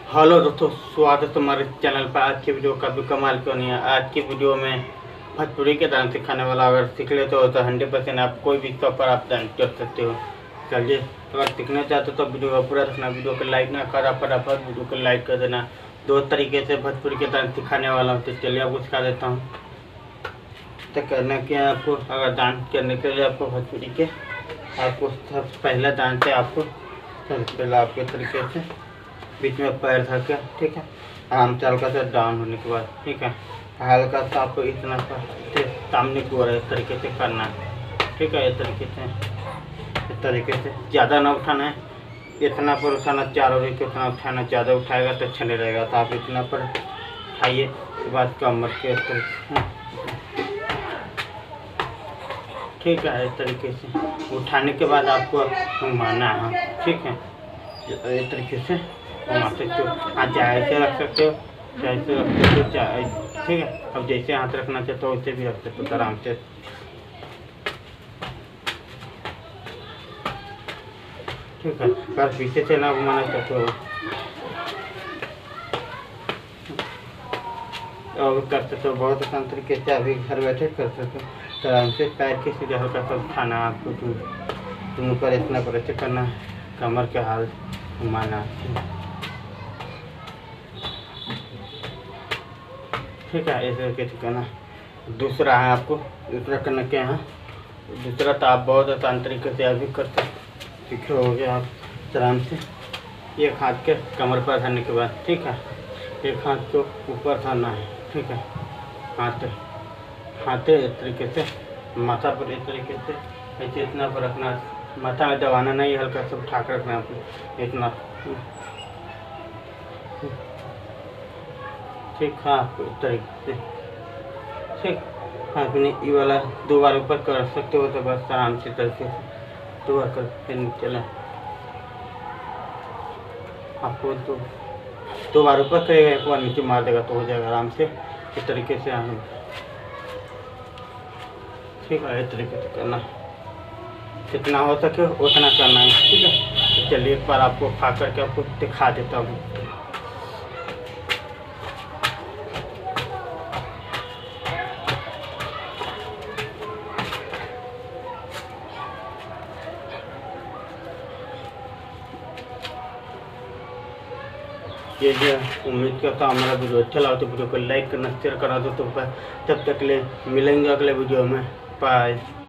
Hello दोस्तों, स्वागत है तुम्हारे चैनल पर। आज की वीडियो काफ़ी कमाल क्यों नहीं है। आज की वीडियो में भोजपुरी के डांस सिखाने वाला, अगर सीख लेते हो तो 100% आप कोई भी स्टॉप पर आप डांस कर सकते हो। चलिए, अगर सीखना चाहते हो तो वीडियो को पूरा देखना। वीडियो को लाइक ना करा फटाफट वीडियो को लाइक कर देना। दो तरीके से भोजपुरी के डांस सिखाने वाला हूँ, तो चलिए आपको सिखा देता हूँ। तो करना क्या है आपको, अगर डांस करने के लिए आपको भोजपुरी के आपको सबसे पहला डांस है, आपको सबसे पहला आपके तरीके से बीच में पैर धर के, ठीक है, आराम से हल्का सा डाउन होने के बाद, ठीक है, हल्का सा आपको इतना सामने की ओर इस तरीके से करना है, ठीक है। इस तरीके से ज़्यादा ना उठाना है, इतना पर उठाना, चारों के उतना उठाना। ज़्यादा उठाएगा तो अच्छा नहीं रहेगा, तो आप इतना पर उठाइए। उसके बाद कमर के इस तरीके, ठीक है। इस तरीके से उठाने के बाद आपको घुमाना है, ठीक है। इस तरीके से घुमा सकते हो, हाथ चाहे ऐसे रख सकते हो, चाहे ऐसे रख सकते हो, चाहे, ठीक है। अब जैसे हाथ रखना चाहते हो वैसे भी रख सकते हो आराम से, ठीक है। अगर पीछे से ना घुमाना चाहते हो और कर सकते हो, बहुत आसान तरीके से अभी घर बैठे कर सकते हो। तो आराम से पैर के सीधे हल्का सा उठाना, आपको दोनों पर इतना पर ऐसे करना है, कमर के हाल घुमाना, ठीक है। ऐसे कैसे करना। दूसरा है आपको, दूसरा करना क्या है, दूसरा तो आप बहुत आसान तरीके से अभी कर सीखे हो गए आप आराम से। एक हाथ के कमर पर धरने के बाद, ठीक है, एक हाथ को ऊपर धरना है, ठीक है। हाथ इस तरीके से माथा पर इस तरीके से ऐसे इतना पर रखना, माथा में दबाना नहीं, हल्का सा उठा कर रखना आपको इतना, ठीक। हाँ, इस तरीके से, ठीक। हाँ, अपने ये वाला 2 बार ऊपर कर सकते हो, तो बस आराम से तरीके से 2 बार कर फिर नीचे ला। आपको 2 बार ऊपर करेगा, 1 बार नीचे मार देगा तो हो जाएगा आराम से। इस तरीके से आना, ठीक है। इस तरीके से करना, जितना हो सके उतना करना है, ठीक है। तो चलिए एक बार आपको खा करके आपको दिखा देता हूँ। ये जो उम्मीद करता हूँ हमारा वीडियो अच्छा लगा तो वीडियो को लाइक करना, शेयर करा दो। तो तब तक के लिए मिलेंगे अगले वीडियो में। बाय।